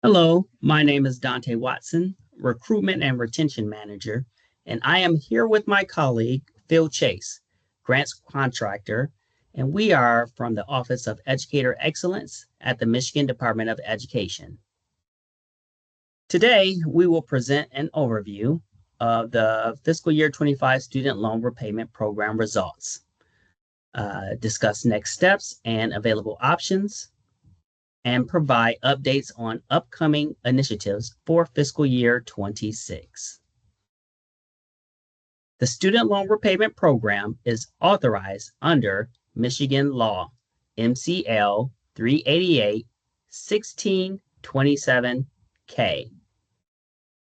Hello, my name is Dante Watson, Recruitment and Retention Manager, and I am here with my colleague, Phil Chase, Grants Contractor, and we are from the Office of Educator Excellence at the Michigan Department of Education. Today, we will present an overview of the fiscal year 25 student loan repayment program results, discuss next steps and available options, and provide updates on upcoming initiatives for fiscal year 26. The Student Loan Repayment Program is authorized under Michigan Law, MCL 388 1627K.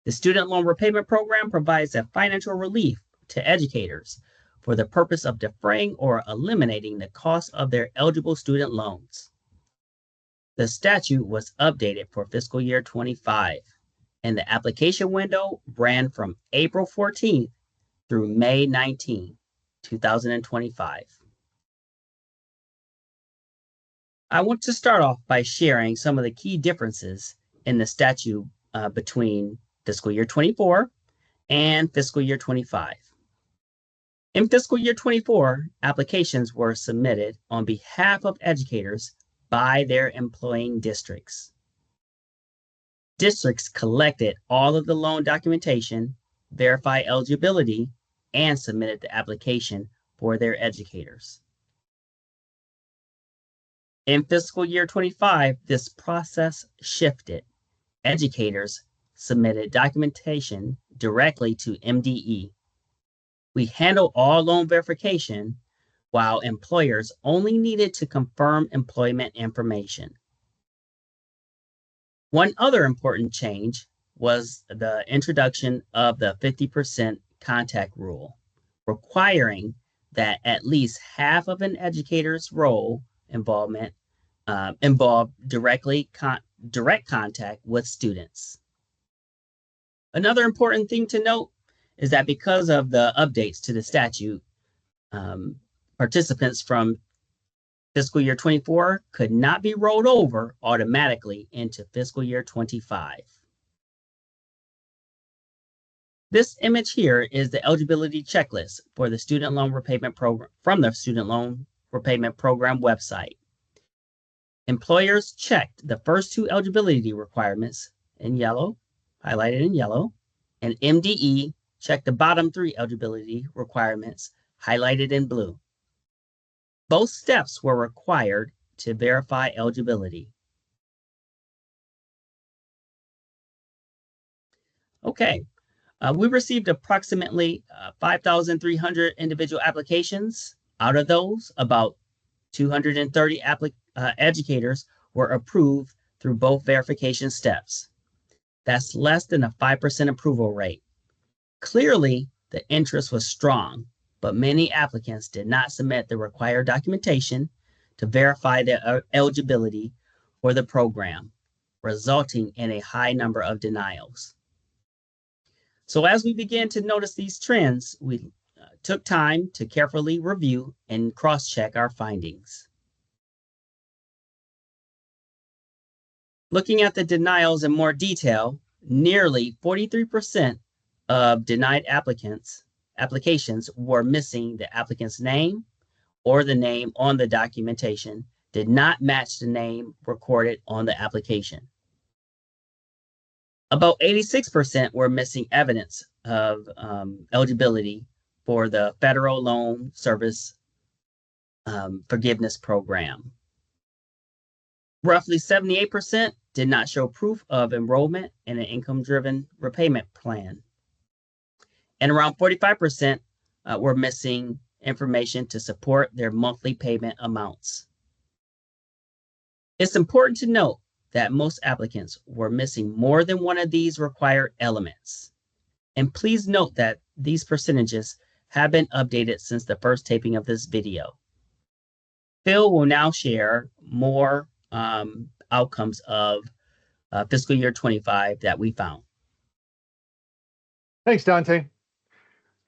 The Student Loan Repayment Program provides a financial relief to educators for the purpose of defraying or eliminating the cost of their eligible student loans. The statute was updated for fiscal year 25, and the application window ran from April 14th through May 19, 2025. I want to start off by sharing some of the key differences in the statute between fiscal year 24 and fiscal year 25. In fiscal year 24, applications were submitted on behalf of educators by their employing districts. Districts collected all of the loan documentation, verified eligibility, and submitted the application for their educators. In fiscal year 25, this process shifted. Educators submitted documentation directly to MDE. We handle all loan verification, while employers only needed to confirm employment information. One other important change was the introduction of the 50% contact rule, requiring that at least half of an educator's role involvement involve direct contact with students. Another important thing to note is that because of the updates to the statute, participants from fiscal year 24 could not be rolled over automatically into fiscal year 25. This image here is the eligibility checklist for the Student Loan Repayment Program from the Student Loan Repayment Program website. Employers checked the first two eligibility requirements in yellow, highlighted in yellow, and MDE checked the bottom three eligibility requirements, highlighted in blue. Both steps were required to verify eligibility. Okay, we received approximately 5,300 individual applications. Out of those, about 230 educators were approved through both verification steps. That's less than a 5% approval rate. Clearly, the interest was strong, but many applicants did not submit the required documentation to verify their eligibility for the program, resulting in a high number of denials. So as we began to notice these trends, we took time to carefully review and cross-check our findings. Looking at the denials in more detail, nearly 43% of denied applications were missing the applicant's name, or the name on the documentation did not match the name recorded on the application. About 86% were missing evidence of eligibility for the Federal Loan Service Forgiveness Program. Roughly 78% did not show proof of enrollment in an income-driven repayment plan. And around 45% were missing information to support their monthly payment amounts. It's important to note that most applicants were missing more than one of these required elements. And please note that these percentages have been updated since the first taping of this video. Phil will now share more outcomes of fiscal year 25 that we found. Thanks, Dante.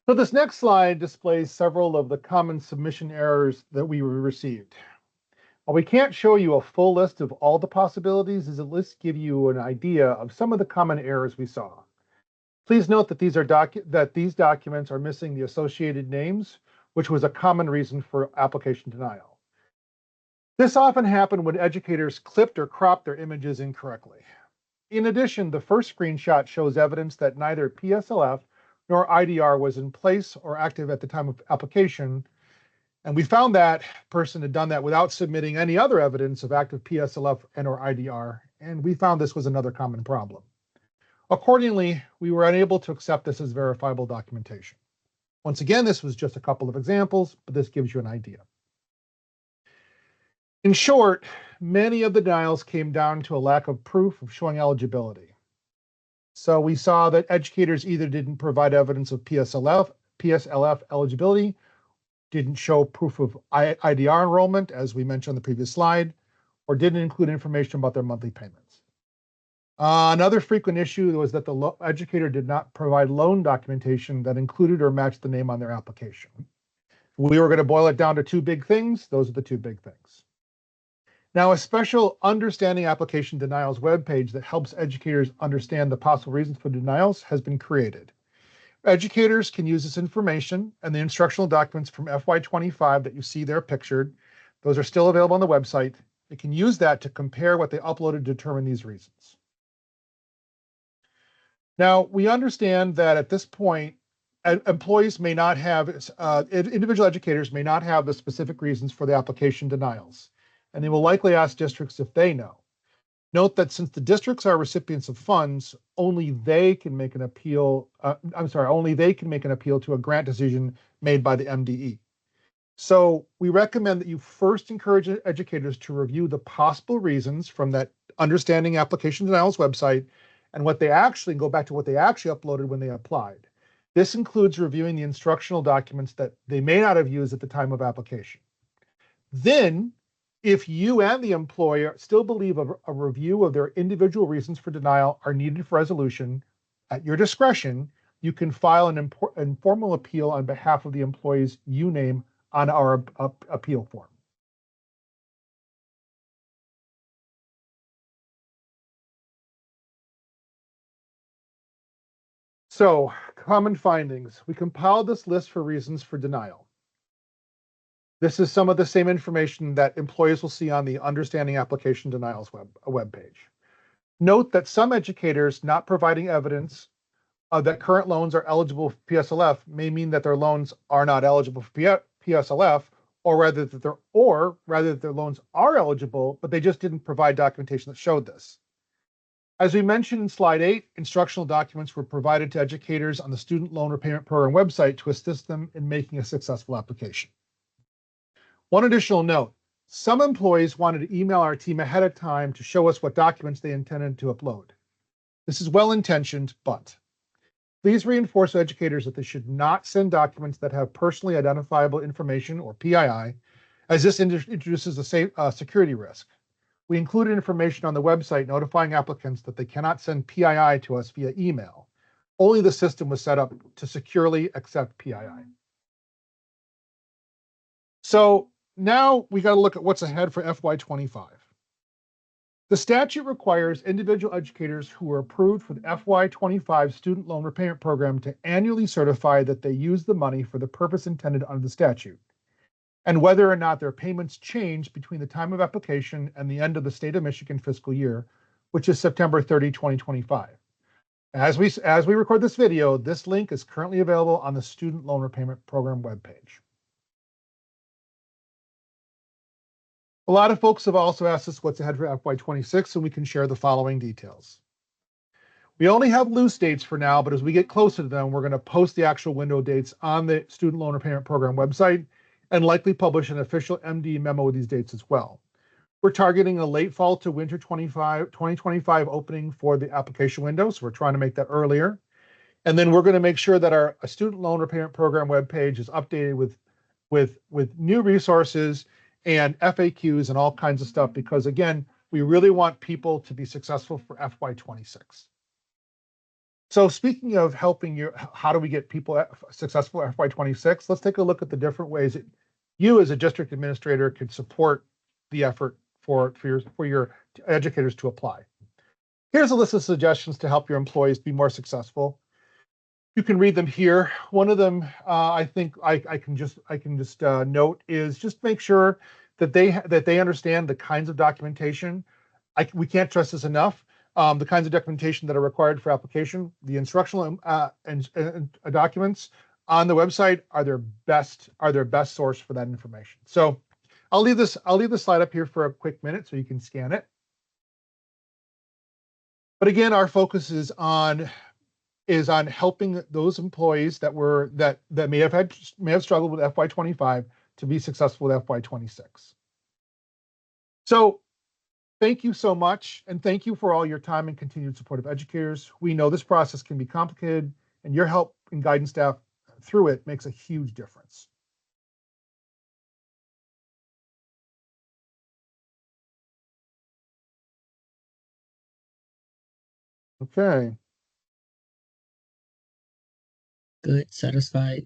So this next slide displays several of the common submission errors that we received. While we can't show you a full list of all the possibilities, this list gives you an idea of some of the common errors we saw. Please note that these documents are missing the associated names, which was a common reason for application denial. This often happened when educators clipped or cropped their images incorrectly. In addition, the first screenshot shows evidence that neither PSLF nor IDR was in place or active at the time of application, and we found that person had done that without submitting any other evidence of active PSLF and or IDR, and we found this was another common problem. Accordingly, we were unable to accept this as verifiable documentation. Once again, this was just a couple of examples, but this gives you an idea. In short, many of the denials came down to a lack of proof of showing eligibility. So we saw that educators either didn't provide evidence of PSLF eligibility, didn't show proof of IDR enrollment, as we mentioned on the previous slide, or didn't include information about their monthly payments. Another frequent issue was that the educator did not provide loan documentation that included or matched the name on their application. We were going to boil it down to two big things. Those are the two big things. Now, a special understanding application denials webpage that helps educators understand the possible reasons for denials has been created. Educators can use this information and the instructional documents from FY25 that you see there pictured. Those are still available on the website. They can use that to compare what they uploaded to determine these reasons. Now, we understand that at this point, employees may not have, individual educators may not have the specific reasons for the application denials, and they will likely ask districts if they know. Note that since the districts are recipients of funds, only they can make an appeal, only they can make an appeal to a grant decision made by the MDE. So we recommend that you first encourage educators to review the possible reasons from that understanding application denials website and what they actually, go back to what they actually uploaded when they applied. This includes reviewing the instructional documents that they may not have used at the time of application. Then, if you and the employer still believe a review of their individual reasons for denial are needed for resolution, at your discretion, you can file an informal appeal on behalf of the employees you name on our appeal form. So, common findings. We compiled this list for reasons for denial. This is some of the same information that employees will see on the Understanding Application Denials webpage. Note that some educators not providing evidence that current loans are eligible for PSLF may mean that their loans are not eligible for PSLF, or rather that their loans are eligible, but they just didn't provide documentation that showed this. As we mentioned in slide 8, instructional documents were provided to educators on the Student Loan Repayment Program website to assist them in making a successful application. One additional note, some employees wanted to email our team ahead of time to show us what documents they intended to upload. This is well-intentioned, but please reinforce educators that they should not send documents that have personally identifiable information, or PII, as this introduces a security risk. We included information on the website notifying applicants that they cannot send PII to us via email. Only the system was set up to securely accept PII. So now we got to look at what's ahead for FY25. The statute requires individual educators who are approved for the FY25 Student Loan Repayment Program to annually certify that they use the money for the purpose intended under the statute, and whether or not their payments change between the time of application and the end of the state of Michigan fiscal year, which is September 30, 2025. As we record this video, this link is currently available on the Student Loan Repayment Program webpage. A lot of folks have also asked us what's ahead for FY26, and we can share the following details. We only have loose dates for now, but as we get closer to them, we're going to post the actual window dates on the Student Loan Repayment Program website and likely publish an official MDE memo with these dates as well. We're targeting a late fall to winter 2025 opening for the application window, so we're trying to make that earlier. And then we're going to make sure that our Student Loan Repayment Program webpage is updated with new resources and FAQs and all kinds of stuff, because again, we really want people to be successful for FY26. So speaking of helping you, how do we get people successful at FY26? Let's take a look at the different ways that you as a district administrator could support the effort for your educators to apply. Here's a list of suggestions to help your employees be more successful. You can read them here. One of them, I think I can just note is just make sure that they understand the kinds of documentation. We can't stress this enough. The kinds of documentation that are required for application, the instructional and documents on the website are their best source for that information. So I'll leave this slide up here for a quick minute so you can scan it. But again, our focus is on helping those employees that may have struggled with FY25 to be successful with FY26. So thank you so much, and thank you for all your time and continued support of educators. We know this process can be complicated, and your help and guidance staff through it makes a huge difference. Okay. Good, satisfied.